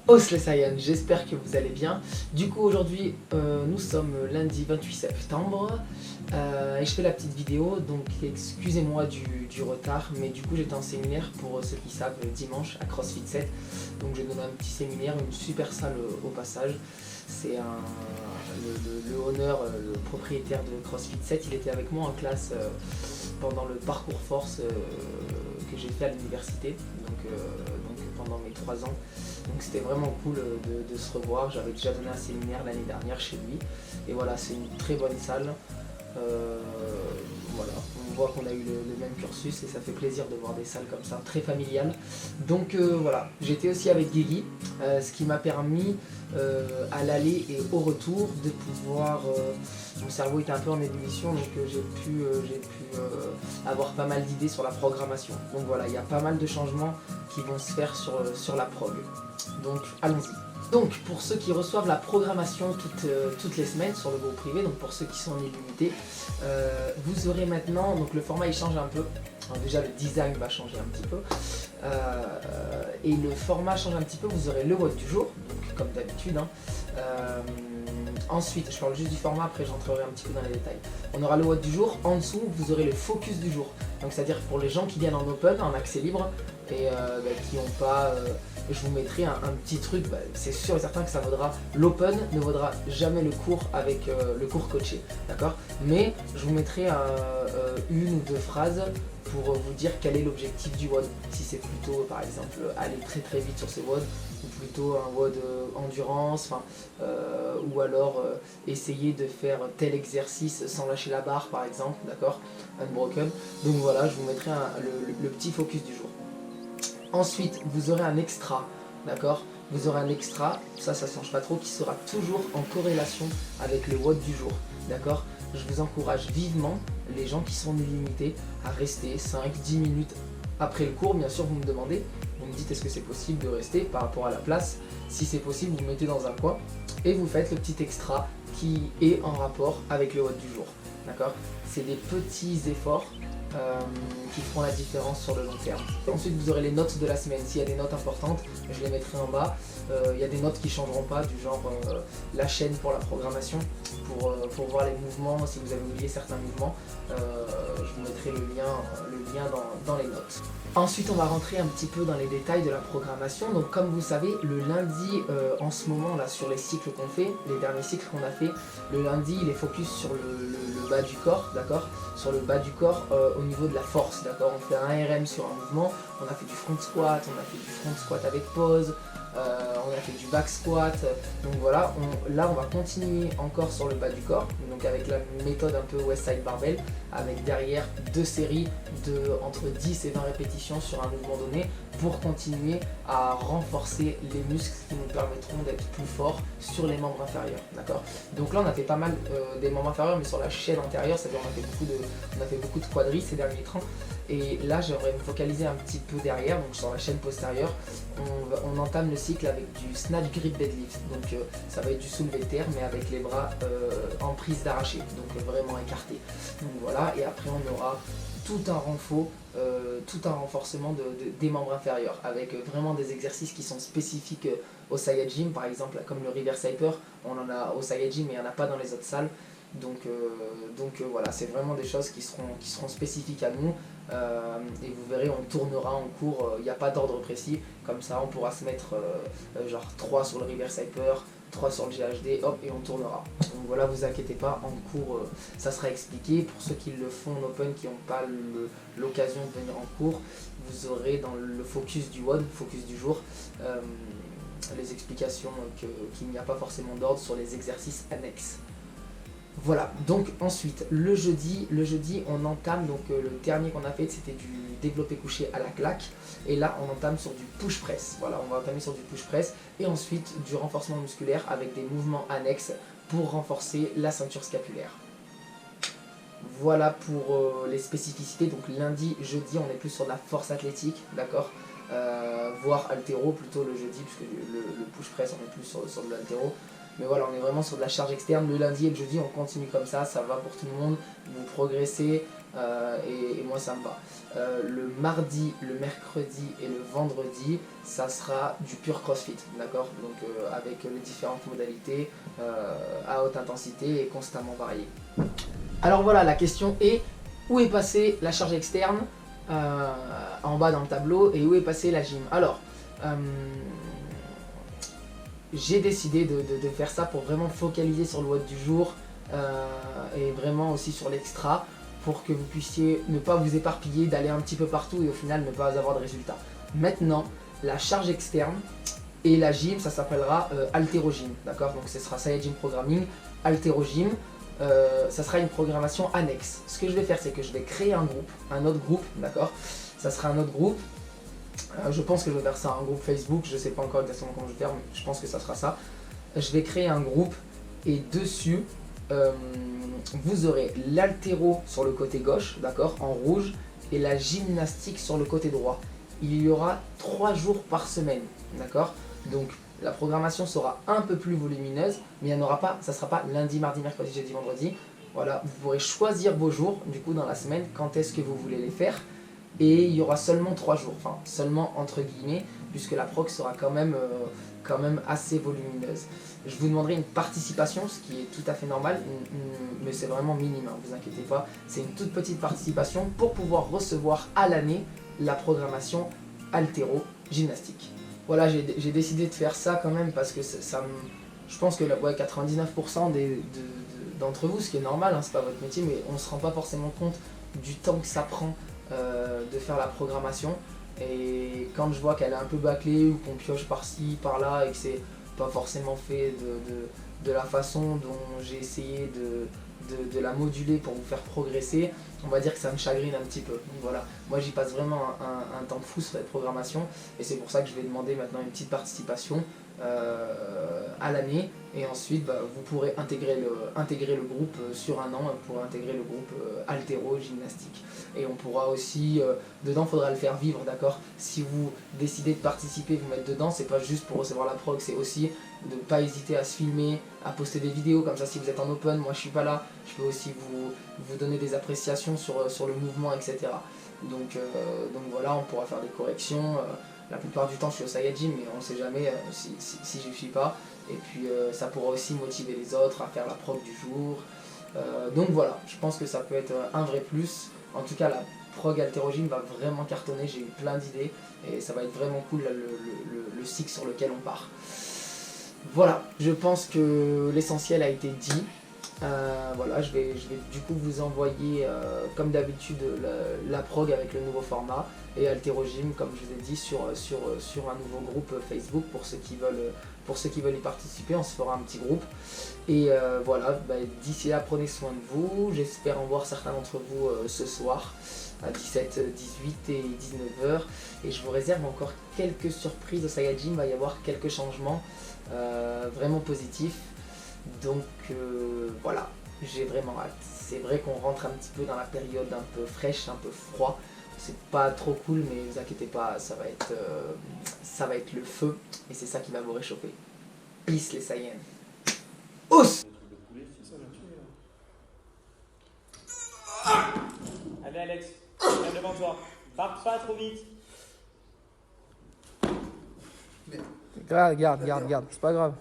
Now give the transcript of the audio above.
Os les Saiyans, j'espère que vous allez bien. Du coup aujourd'hui nous sommes lundi 28 septembre et je fais la petite vidéo, donc excusez-moi du retard, mais du coup j'étais en séminaire pour ceux qui savent dimanche à CrossFit 7. Donc j'ai donné un petit séminaire, une super salle au passage. C'est le honneur, le propriétaire de CrossFit 7, il était avec moi en classe pendant le parcours force que j'ai fait à l'université, donc pendant mes 3 ans. Donc c'était vraiment cool de se revoir. J'avais déjà donné un séminaire l'année dernière chez lui. Et voilà, c'est une très bonne salle. Voilà, on voit qu'on a eu le même cursus et ça fait plaisir de voir des salles comme ça, très familiales. Donc voilà, j'étais aussi avec Guigui, ce qui m'a permis à l'aller et au retour de pouvoir... mon cerveau était un peu en ébullition, donc j'ai pu avoir pas mal d'idées sur la programmation. Donc voilà, il y a pas mal de changements qui vont se faire sur la prog. Donc allons-y. Donc pour ceux qui reçoivent la programmation toutes les semaines sur le groupe privé, donc pour ceux qui sont en illimité, vous aurez maintenant, donc le format il change un peu. Alors déjà le design va changer un petit peu. Et le format change un petit peu, vous aurez le WOD du jour, donc comme d'habitude. Ensuite, je parle juste du format, après j'entrerai un petit peu dans les détails. On aura le WOD du jour, en dessous vous aurez le focus du jour. Donc c'est-à-dire pour les gens qui viennent en open, en accès libre, et qui n'ont pas... je vous mettrai un petit truc, c'est sûr et certain que ça vaudra, l'open ne vaudra jamais le cours avec le cours coaché, d'accord? Mais je vous mettrai une ou deux phrases pour vous dire quel est l'objectif du WOD. Si c'est plutôt par exemple aller très très vite sur ces WOD, ou plutôt un WOD endurance, ou alors essayer de faire tel exercice sans lâcher la barre par exemple, d'accord? Unbroken. Donc voilà, je vous mettrai le petit focus du jour. Ensuite, vous aurez un extra, d'accord? Vous aurez un extra, ça change pas trop, qui sera toujours en corrélation avec le WOD du jour, d'accord? Je vous encourage vivement, les gens qui sont illimités, à rester 5-10 minutes après le cours. Bien sûr, vous me demandez, vous me dites est-ce que c'est possible de rester par rapport à la place. Si c'est possible, vous, vous mettez dans un coin et vous faites le petit extra qui est en rapport avec le WOD du jour, d'accord? C'est des petits efforts qui feront la différence sur le long terme. Ensuite vous aurez les notes de la semaine. S'il y a des notes importantes, je les mettrai en bas. Il y a des notes qui ne changeront pas, du genre la chaîne pour la programmation, pour voir les mouvements, si vous avez oublié certains mouvements, je vous mettrai le lien dans les notes. Ensuite on va rentrer un petit peu dans les détails de la programmation. Donc comme vous savez, le lundi en ce moment là sur les cycles qu'on fait, les derniers cycles qu'on a fait, le lundi il est focus sur le bas du corps, d'accord? Sur le bas du corps au niveau de la force, d'accord? On fait un RM sur un mouvement, on a fait du front squat, on a fait du front squat avec pause, on a fait du back squat, donc voilà, là on va continuer encore sur le bas du corps, donc avec la méthode un peu West Side Barbell, avec derrière 2 séries de entre 10 et 20 répétitions sur un mouvement donné, pour continuer à renforcer les muscles qui nous permettront d'être plus forts sur les membres inférieurs, d'accord? Donc là on a fait pas mal des membres inférieurs, mais sur la chaîne antérieure, c'est-à-dire on a fait beaucoup de quadris ces derniers temps. Et là j'aimerais me focaliser un petit peu derrière, donc sur la chaîne postérieure. On entame le cycle avec du snatch grip deadlift, donc ça va être du soulevé de terre mais avec les bras en prise d'arraché, donc vraiment écartés. Donc voilà, et après on aura tout un renforcement des membres inférieurs, avec vraiment des exercices qui sont spécifiques au Saya Gym, par exemple comme le Reverse Hyper, on en a au Saya Gym mais il n'y en a pas dans les autres salles. Donc voilà, c'est vraiment des choses qui seront spécifiques à nous, et vous verrez, on tournera en cours, il n'y a pas d'ordre précis, comme ça on pourra se mettre genre 3 sur le Reverse Hyper, 3 sur le GHD, hop, et on tournera. Donc voilà, vous inquiétez pas, en cours ça sera expliqué. Pour ceux qui le font en open, qui n'ont pas l'occasion de venir en cours, vous aurez dans le focus du WOD, focus du jour, les explications qu'il n'y a pas forcément d'ordre sur les exercices annexes. Voilà, donc ensuite, le jeudi on entame, donc le dernier qu'on a fait c'était du développé couché à la claque, et là on entame sur du push press, voilà, on va entamer sur du push press, et ensuite du renforcement musculaire avec des mouvements annexes pour renforcer la ceinture scapulaire. Voilà pour les spécificités. Donc lundi, jeudi on est plus sur de la force athlétique, d'accord? voire haltéro plutôt le jeudi, puisque le push press on est plus sur de l'haltéro. Mais voilà, on est vraiment sur de la charge externe. Le lundi et le jeudi, on continue comme ça va pour tout le monde, vous progressez et moi ça me va. Le mardi, le mercredi et le vendredi, ça sera du pur crossfit, d'accord? Donc avec les différentes modalités à haute intensité et constamment variées. Alors voilà, la question est, où est passée la charge externe en bas dans le tableau et où est passée la gym? Alors, j'ai décidé de faire ça pour vraiment focaliser sur le WOD du jour et vraiment aussi sur l'extra pour que vous puissiez ne pas vous éparpiller, d'aller un petit peu partout et au final ne pas avoir de résultats. Maintenant, la charge externe et la gym, ça s'appellera Haltéro Gym, d'accord? Donc ce sera Saiyajin Programming, Haltéro Gym, ça sera une programmation annexe. Ce que je vais faire, c'est que je vais créer un autre groupe, d'accord? Ça sera un autre groupe. Je pense que je vais faire ça, un groupe Facebook, je ne sais pas encore exactement comment je vais faire, mais je pense que ça sera ça. Je vais créer un groupe et dessus, vous aurez l'haltéro sur le côté gauche, d'accord, en rouge, et la gymnastique sur le côté droit. Il y aura 3 jours par semaine, d'accord? Donc la programmation sera un peu plus volumineuse, mais il n'y en aura pas, ça ne sera pas lundi, mardi, mercredi, jeudi, vendredi. Voilà, vous pourrez choisir vos jours, du coup dans la semaine, quand est-ce que vous voulez les faire. Et il y aura seulement 3 jours, enfin seulement entre guillemets, puisque la prog sera quand même assez volumineuse. Je vous demanderai une participation, ce qui est tout à fait normal, mais c'est vraiment minime, hein, vous inquiétez pas. C'est une toute petite participation pour pouvoir recevoir à l'année la programmation haltéro gymnastique. Voilà, j'ai décidé de faire ça quand même parce que je pense que 99% d'entre vous, ce qui est normal, hein, c'est pas votre métier, mais on ne se rend pas forcément compte du temps que ça prend de faire la programmation. Et quand je vois qu'elle est un peu bâclée ou qu'on pioche par-ci, par-là et que c'est pas forcément fait de la façon dont j'ai essayé de la moduler pour vous faire progresser, on va dire que ça me chagrine un petit peu. Donc voilà, moi j'y passe vraiment un temps fou sur cette programmation et c'est pour ça que je vais demander maintenant une petite participation à l'année et ensuite vous pourrez intégrer le groupe sur un an, vous pourrez intégrer le groupe haltéro gymnastique et on pourra aussi dedans, il faudra le faire vivre, d'accord? Si vous décidez de participer, vous mettre dedans, c'est pas juste pour recevoir la prog, c'est aussi de ne pas hésiter à se filmer, à poster des vidéos, comme ça si vous êtes en open, moi je suis pas là, je peux aussi vous donner des appréciations sur le mouvement, etc. Donc voilà, on pourra faire des corrections. La plupart du temps je suis au Saiyajin, mais on ne sait jamais si je ne suis pas. Et puis ça pourra aussi motiver les autres à faire la prog du jour. Donc voilà, je pense que ça peut être un vrai plus. En tout cas, la prog haltéro gym va vraiment cartonner, j'ai eu plein d'idées et ça va être vraiment cool là, le cycle sur lequel on part. Voilà, je pense que l'essentiel a été dit. Voilà, je vais du coup vous envoyer comme d'habitude la prog avec le nouveau format et Haltéro Gym comme je vous ai dit sur un nouveau groupe Facebook pour ceux qui veulent y participer. On se fera un petit groupe et voilà, d'ici là prenez soin de vous, j'espère en voir certains d'entre vous ce soir à 17, 18 et 19h et je vous réserve encore quelques surprises au Saiyajin. Il va y avoir quelques changements vraiment positifs. Donc voilà, j'ai vraiment hâte. C'est vrai qu'on rentre un petit peu dans la période un peu fraîche, un peu froid. C'est pas trop cool, mais ne vous inquiétez pas, ça va être le feu et c'est ça qui va vous réchauffer. Peace les Saiyans. Ous! Allez Alex, viens devant toi. Pars pas trop vite. Garde, c'est pas grave.